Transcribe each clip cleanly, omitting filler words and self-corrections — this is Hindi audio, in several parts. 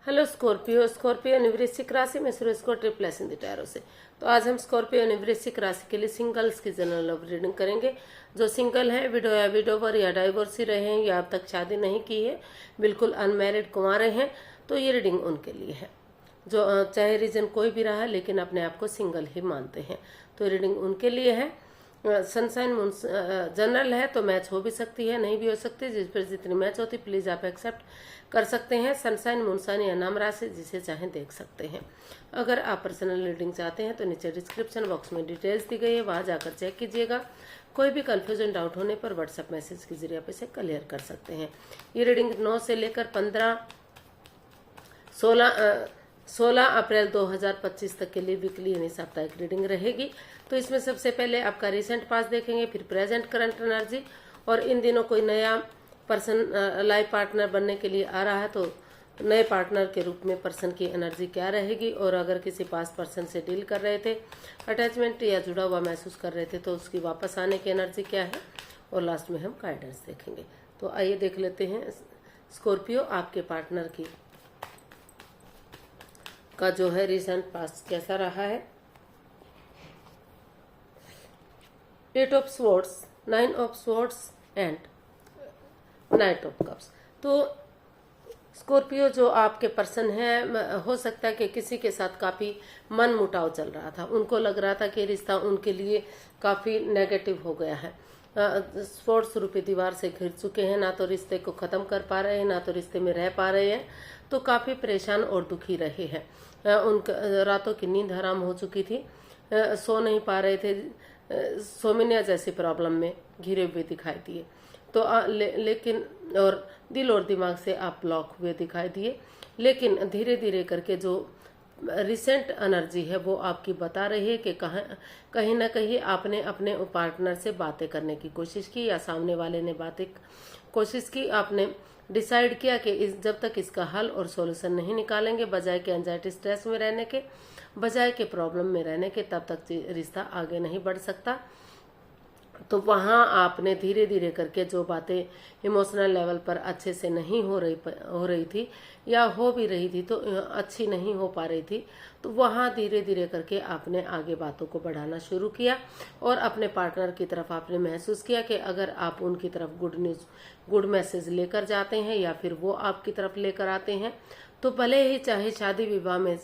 Hello Scorpio. स्कॉर्पियो यानी वृश्चिक राशि में सूरज को ट्रिप्लेस इन द टैरो से। तो आज हम स्कॉर्पियो यानी वृश्चिक राशि के लिए सिंगल्स की जनरल लव रीडिंग करेंगे। जो सिंगल है, विडो या विडोवर या डाइवोर्सी रहे हैं या अब तक शादी नहीं की है, बिल्कुल अनमैरिड कुंवारे हैं, तो ये रीडिंग उनके लिए है। जो चाहे रीजन कोई भी रहा लेकिन अपने आप को सिंगल ही मानते हैं, तो रीडिंग उनके लिए है। सनसाइन मून जनरल है तो मैच हो भी सकती है, नहीं भी हो सकती। जिस पर जितनी मैच होती प्लीज आप एक्सेप्ट कर सकते हैं। सनसाइन मूनसाइन या नाम राशि जिसे चाहें देख सकते हैं। अगर आप पर्सनल रीडिंग चाहते हैं तो नीचे डिस्क्रिप्शन बॉक्स में डिटेल्स दी गई है, वहां जाकर चेक कीजिएगा। कोई भी कंफ्यूजन डाउट होने पर व्हाट्सएप मैसेज के जरिए आप इसे क्लियर कर सकते हैं। ये रीडिंग 9 से लेकर 16 अप्रैल 2025 तक के लिए वीकली यानी साप्ताहिक रीडिंग रहेगी। तो इसमें सबसे पहले आपका रिसेंट पास्ट देखेंगे, फिर प्रेजेंट करंट एनर्जी, और इन दिनों कोई नया पर्सन लाइफ पार्टनर बनने के लिए आ रहा है तो नए पार्टनर के रूप में पर्सन की एनर्जी क्या रहेगी, और अगर किसी पास पर्सन से डील कर रहे थे, अटैचमेंट या जुड़ा हुआ महसूस कर रहे थे, तो उसकी वापस आने की एनर्जी क्या है, और लास्ट में हम गाइडेंस देखेंगे। तो आइए देख लेते हैं स्कॉर्पियो आपके पार्टनर की का जो है रिसेंट पास्ट कैसा रहा है। 8 of swords, 9 of swords and night of cups. तो स्कॉर्पियो जो आपके पर्सन है, हो सकता है कि किसी के साथ काफी मन मुटाव चल रहा था। उनको लग रहा था कि रिश्ता उनके लिए काफी नेगेटिव हो गया है। स्वॉर्ड्स रूपी दीवार से घिर चुके हैं, ना तो रिश्ते को खत्म कर पा रहे हैं, ना तो रिश्ते में रह पा रहे हैं। तो काफी परेशान और दुखी रहे हैं। उनका रातों की नींद हराम हो चुकी थी, सो नहीं पा रहे थे, सोमिनिया जैसी प्रॉब्लम में घिरे हुए दिखाई दिए। तो लेकिन और दिल और दिमाग से आप ब्लॉक हुए दिखाई दिए। लेकिन धीरे धीरे करके जो रिसेंट एनर्जी है वो आपकी बता रही है कि कहीं ना कहीं आपने अपने पार्टनर से बातें करने की कोशिश की, या सामने वाले ने बातें कोशिश की। आपने डिसाइड किया कि जब तक इसका हल और सॉल्यूशन नहीं निकालेंगे, बजाय के एंजाइटी स्ट्रेस में रहने के, बजाय के प्रॉब्लम में रहने के, तब तक रिश्ता आगे नहीं बढ़ सकता। तो वहां आपने धीरे धीरे करके जो बातें इमोशनल लेवल पर अच्छे से नहीं हो रही थी, या हो भी रही थी तो अच्छी नहीं हो पा रही थी, तो वहां धीरे धीरे करके आपने आगे बातों को बढ़ाना शुरू किया। और अपने पार्टनर की तरफ आपने महसूस किया कि अगर आप उनकी तरफ गुड न्यूज, गुड मैसेज लेकर जाते हैं, या फिर वो आपकी तरफ लेकर आते हैं, तो भले ही चाहे शादी विवाह में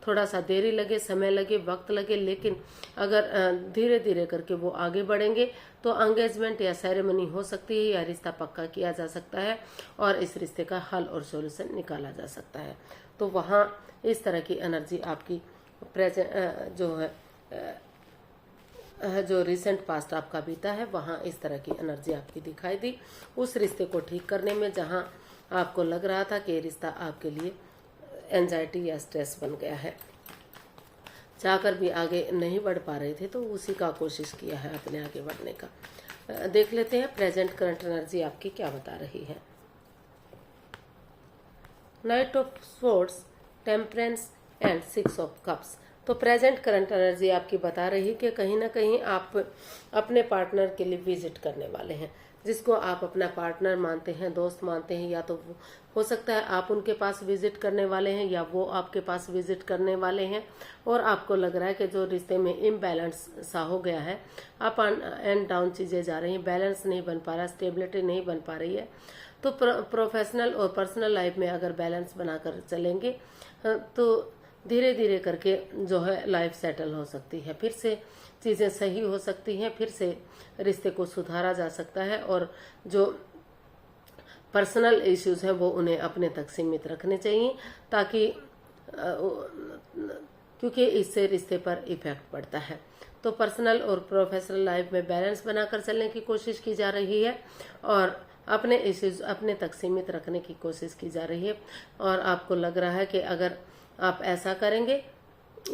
थोड़ा सा देरी लगे, समय लगे, वक्त लगे, लेकिन अगर धीरे धीरे करके वो आगे बढ़ेंगे तो एंगेजमेंट या सेरेमनी हो सकती है, या रिश्ता पक्का किया जा सकता है, और इस रिश्ते का हल और सॉल्यूशन निकाला जा सकता है। तो वहाँ इस तरह की एनर्जी आपकी प्रेजेंट जो है, जो रिसेंट पास्ट आपका बीता है, वहाँ इस तरह की एनर्जी आपकी दिखाई दी। उस रिश्ते को ठीक करने में जहाँ आपको लग रहा था कि रिश्ता आपके लिए एंजाइटी या स्ट्रेस बन गया है, चाहकर भी आगे नहीं बढ़ पा रहे थे, तो उसी का कोशिश किया है अपने आगे बढ़ने का। देख लेते हैं प्रेजेंट करंट एनर्जी आपकी क्या बता रही है। Night of swords, temperance and 6 of cups. तो प्रेजेंट करंट एनर्जी आपकी बता रही कि कहीं ना कहीं आप अपने पार्टनर के लिए विजिट करने वाले हैं, जिसको आप अपना पार्टनर मानते हैं, दोस्त मानते हैं, या तो हो सकता है आप उनके पास विजिट करने वाले हैं, या वो आपके पास विजिट करने वाले हैं। और आपको लग रहा है कि जो रिश्ते में इम्बैलेंस सा हो गया है, अप एंड डाउन चीजें जा रही हैं, बैलेंस नहीं बन पा रहा, स्टेबिलिटी नहीं बन पा रही है। तो प्रोफेशनल और पर्सनल लाइफ में अगर बैलेंस बनाकर चलेंगे तो धीरे धीरे करके जो है लाइफ सेटल हो सकती है, फिर से चीजें सही हो सकती हैं, फिर से रिश्ते को सुधारा जा सकता है। और जो पर्सनल इश्यूज हैं वो उन्हें अपने तक सीमित रखने चाहिए, ताकि क्योंकि इससे रिश्ते पर इफेक्ट पड़ता है। तो पर्सनल और प्रोफेशनल लाइफ में बैलेंस बनाकर चलने की कोशिश की जा रही है, और अपने इश्यूज अपने तक सीमित रखने की कोशिश की जा रही है। और आपको लग रहा है कि अगर आप ऐसा करेंगे,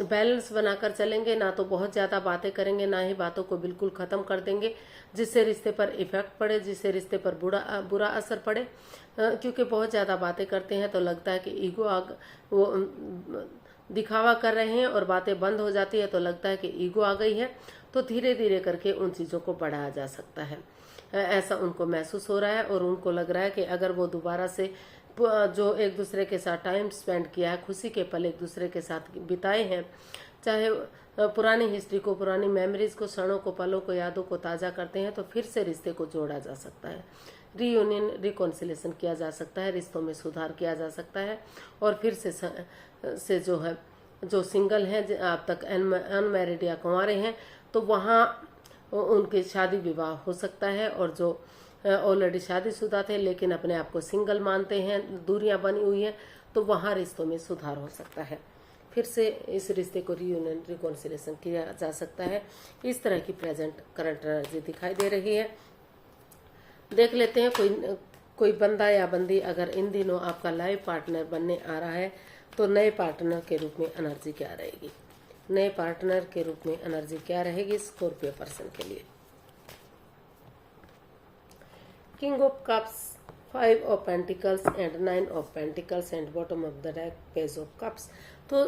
बैलेंस बनाकर चलेंगे, ना तो बहुत ज्यादा बातें करेंगे, ना ही बातों को बिल्कुल खत्म कर देंगे जिससे रिश्ते पर इफेक्ट पड़े, जिससे रिश्ते पर बुरा असर पड़े। क्योंकि बहुत ज्यादा बातें करते हैं तो लगता है कि ईगो वो दिखावा कर रहे हैं, और बातें बंद हो जाती है तो लगता है कि ईगो आ गई है। तो धीरे धीरे करके उन चीजों को बढ़ाया जा सकता है, ऐसा उनको महसूस हो रहा है। और उनको लग रहा है कि अगर वो दोबारा से जो एक दूसरे के साथ टाइम स्पेंड किया है, खुशी के पल एक दूसरे के साथ बिताए हैं, चाहे पुरानी हिस्ट्री को, पुरानी मेमोरीज को, क्षणों को, पलों को, यादों को ताज़ा करते हैं, तो फिर से रिश्ते को जोड़ा जा सकता है, रीयूनियन, रिकॉन्सिलेशन किया जा सकता है, रिश्तों में सुधार किया जा सकता है। और फिर से जो है, जो सिंगल हैं, अब तक अनमैरिड या कुंवारे हैं, तो वहाँ उनकी शादी विवाह हो सकता है। और जो ऑलरेडी शादीशुदा थे लेकिन अपने आप को सिंगल मानते हैं, दूरियां बनी हुई हैं, तो वहाँ रिश्तों में सुधार हो सकता है, फिर से इस रिश्ते को रीयूनियन, रिकॉन्सिलेशन किया जा सकता है। इस तरह की प्रेजेंट करंट एनर्जी दिखाई दे रही है। देख लेते हैं कोई बंदा या बंदी अगर इन दिनों आपका लाइफ पार्टनर बनने आ रहा है, तो नए पार्टनर के रूप में एनर्जी क्या रहेगी, नए पार्टनर के रूप में एनर्जी क्या रहेगी स्कॉर्पियो पर्सन के लिए। King of cups, 5 of pentacles and 9 of pentacles and bottom of the deck page of cups. तो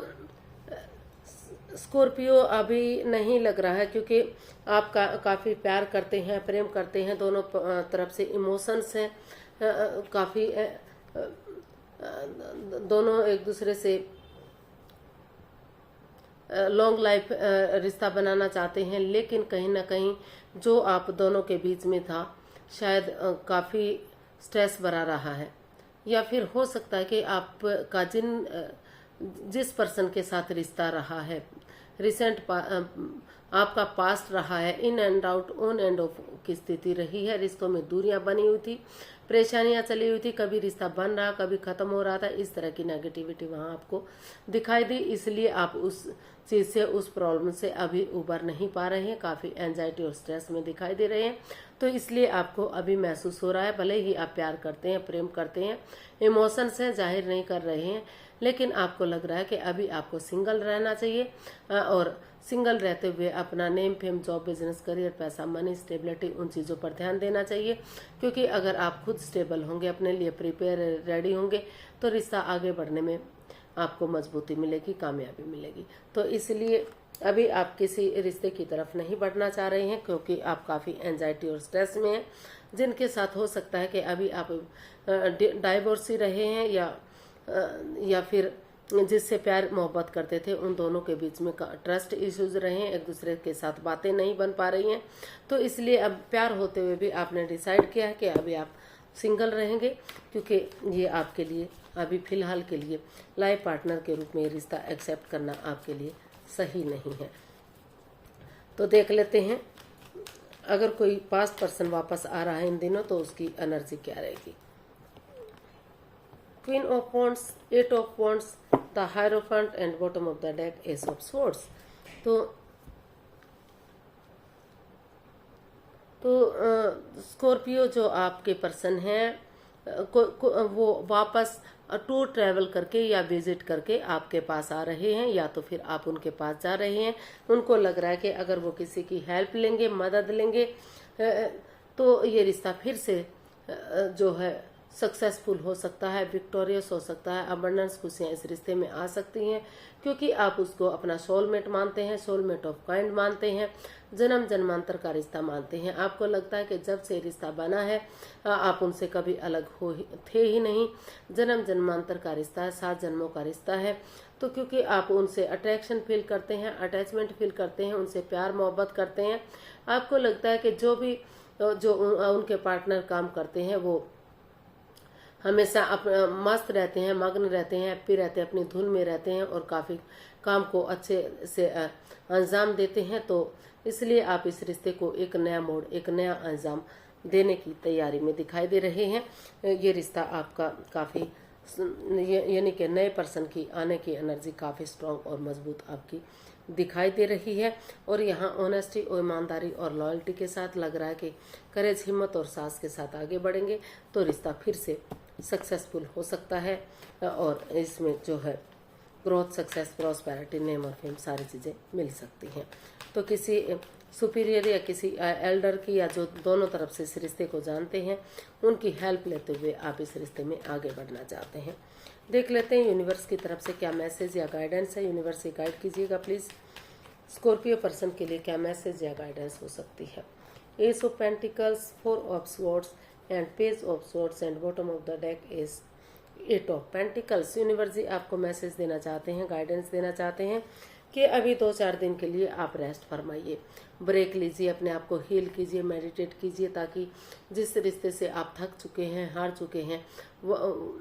स्कॉर्पियो अभी नहीं लग रहा है, क्योंकि आप काफ़ी प्यार करते हैं, प्रेम करते हैं, दोनों तरफ से इमोशंस हैं, काफ़ी दोनों एक दूसरे से लॉन्ग लाइफ रिश्ता बनाना चाहते हैं। लेकिन कहीं ना कहीं जो आप दोनों के बीच में था, शायद काफ़ी स्ट्रेस भरा रहा है, या फिर हो सकता है कि आपका जिस पर्सन के साथ रिश्ता रहा है, रिसेंट आपका पास्ट रहा है, in and out, on end of की स्थिति रही है, रिश्तों में दूरियां बनी हुई थी, परेशानियां चली हुई थी, कभी रिश्ता बन रहा, कभी खत्म हो रहा था, इस तरह की नेगेटिविटी वहां आपको दिखाई दी। इसलिए आप उस चीज से, उस प्रॉब्लम से अभी उबर नहीं पा रहे हैं, काफी एंजाइटी और स्ट्रेस में दिखाई दे रहे हैं। तो इसलिए आपको अभी महसूस हो रहा है, भले ही आप प्यार करते हैं, प्रेम करते हैं, इमोशंस हैं, जाहिर नहीं कर रहे हैं, लेकिन आपको लग रहा है कि अभी आपको सिंगल रहना चाहिए, और सिंगल रहते हुए अपना name, fame, job, business, career, पैसा, मनी, स्टेबिलिटी, उन चीज़ों पर ध्यान देना चाहिए। क्योंकि अगर आप खुद स्टेबल होंगे, अपने लिए प्रिपेयर, रेडी होंगे, तो रिश्ता आगे बढ़ने में आपको मजबूती मिलेगी, कामयाबी मिलेगी। तो इसलिए अभी आप किसी रिश्ते की तरफ नहीं बढ़ना चाह रहे हैं, क्योंकि आप काफ़ी एंजाइटी और स्ट्रेस में हैं, जिनके साथ हो सकता है कि अभी आप डाइवोर्स ही रहे हैं, या फिर जिससे प्यार मोहब्बत करते थे, उन दोनों के बीच में ट्रस्ट इश्यूज रहे हैं, एक दूसरे के साथ बातें नहीं बन पा रही हैं। तो इसलिए अब प्यार होते हुए भी आपने डिसाइड किया है कि अभी आप सिंगल रहेंगे, क्योंकि ये आपके लिए अभी फिलहाल के लिए लाइफ पार्टनर के रूप में रिश्ता एक्सेप्ट करना आपके लिए सही नहीं है। तो देख लेते हैं, अगर कोई पास्ट पर्सन वापस आ रहा है इन दिनों, तो उसकी एनर्जी क्या रहेगी। Queen of wands, 8 of wands, the hierophant and bottom of the deck S of swords. तो स्कॉर्पियो जो आपके पर्सन हैं, वो वापस टूर ट्रैवल करके या विजिट करके आपके पास आ रहे हैं, या तो फिर आप उनके पास जा रहे हैं। उनको लग रहा है कि अगर वो किसी की हेल्प लेंगे, मदद लेंगे, तो ये रिश्ता फिर से जो है सक्सेसफुल हो सकता है, विक्टोरियस हो सकता है, अबंडेंस, खुशियाँ इस रिश्ते में आ सकती हैं, क्योंकि आप उसको अपना सोलमेट मानते हैं, सोलमेट ऑफ काइंड मानते हैं, जन्म जन्मांतर का रिश्ता मानते हैं। आपको लगता है कि जब से रिश्ता बना है, आप उनसे कभी अलग थे ही नहीं, जन्म जन्मांतर का रिश्ता है, 7 जन्मों का रिश्ता है। तो क्योंकि आप उनसे अट्रैक्शन फील करते हैं, अटैचमेंट फील करते हैं, उनसे प्यार मोहब्बत करते हैं, आपको लगता है कि जो उनके पार्टनर काम करते हैं, वो हमेशा मस्त रहते हैं, मग्न रहते हैं, हैप्पी रहते हैं, अपनी धुन में रहते हैं, और काफ़ी काम को अच्छे से अंजाम देते हैं। तो इसलिए आप इस रिश्ते को एक नया मोड़, एक नया अंजाम देने की तैयारी में दिखाई दे रहे हैं। ये रिश्ता आपका काफ़ी, यानी कि नए पर्सन की आने की एनर्जी काफ़ी स्ट्रांग और मजबूत आपकी दिखाई दे रही है। और यहाँ ऑनेस्टी और ईमानदारी और लॉयल्टी के साथ लग रहा है कि करेज, हिम्मत और साहस के साथ आगे बढ़ेंगे, तो रिश्ता फिर से सक्सेसफुल हो सकता है, और इसमें जो है ग्रोथ, सक्सेस, प्रॉस्पेरिटी, नेम और फेम सारी चीज़ें मिल सकती हैं। तो किसी सुपीरियर या किसी एल्डर की, या जो दोनों तरफ से इस रिश्ते को जानते हैं, उनकी हेल्प लेते हुए आप इस रिश्ते में आगे बढ़ना चाहते हैं। देख लेते हैं यूनिवर्स की तरफ से क्या मैसेज या गाइडेंस है। यूनिवर्स से गाइड कीजिएगा प्लीज़, स्कॉर्पियो पर्सन के लिए क्या मैसेज या गाइडेंस हो सकती है। Ace of pentacles, 4 of swords and page of swords and bottom of the deck is 8 of pentacles, universe ji आपको मैसेज देना चाहते हैं, गाइडेंस देना चाहते हैं कि अभी 2-4 दिन के लिए आप रेस्ट फरमाइए, ब्रेक लीजिए, अपने आप को हील कीजिए, मेडिटेट कीजिए, ताकि जिस रिश्ते से आप थक चुके हैं, हार चुके हैं, वो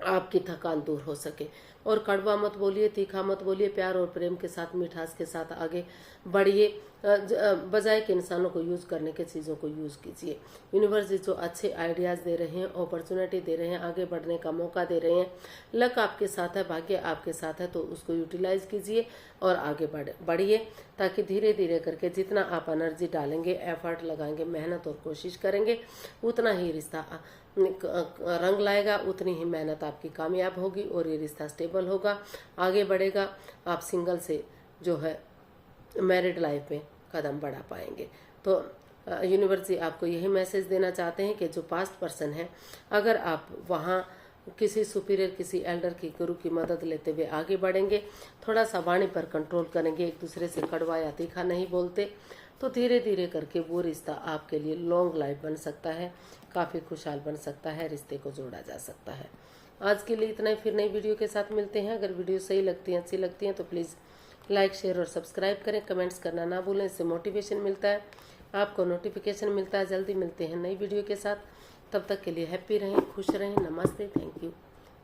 आपकी थकान दूर हो सके। और कड़वा मत बोलिए, तीखा मत बोलिए, प्यार और प्रेम के साथ, मिठास के साथ आगे बढ़िए। बजाय के इंसानों को यूज करने के चीज़ों को यूज कीजिए। यूनिवर्स जो अच्छे आइडियाज दे रहे हैं, अपॉर्चुनिटी दे रहे हैं, आगे बढ़ने का मौका दे रहे हैं, लक आपके साथ है, भाग्य आपके साथ है, तो उसको यूटिलाइज कीजिए और आगे बढ़िए, ताकि धीरे धीरे करके जितना आप एनर्जी डालेंगे, एफर्ट लगाएंगे, मेहनत और कोशिश करेंगे, उतना ही रिश्ता रंग लाएगा, उतनी ही मेहनत आपकी कामयाब होगी और ये रिश्ता स्टेबल होगा, आगे बढ़ेगा। आप सिंगल से जो है मैरिड लाइफ में कदम बढ़ा पाएंगे। तो यूनिवर्स जी आपको यही मैसेज देना चाहते हैं कि जो पास्ट पर्सन है, अगर आप वहाँ किसी सुपीरियर, किसी एल्डर की, गुरु की मदद लेते हुए आगे बढ़ेंगे, थोड़ा सा वाणी पर कंट्रोल करेंगे, एक दूसरे से कड़वा या तीखा नहीं बोलते, तो धीरे धीरे करके वो रिश्ता आपके लिए लॉन्ग लाइफ बन सकता है, काफ़ी खुशहाल बन सकता है, रिश्ते को जोड़ा जा सकता है। आज के लिए इतना ही, फिर नई वीडियो के साथ मिलते हैं। अगर वीडियो सही लगती है, अच्छी लगती है, तो प्लीज़ लाइक, शेयर और सब्सक्राइब करें, कमेंट्स करना ना भूलें, इससे मोटिवेशन मिलता है, आपको नोटिफिकेशन मिलता है। जल्दी मिलते हैं नई वीडियो के साथ, तब तक के लिए हैप्पी रहें, खुश रहें। नमस्ते, थैंक यू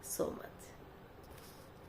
सो मच।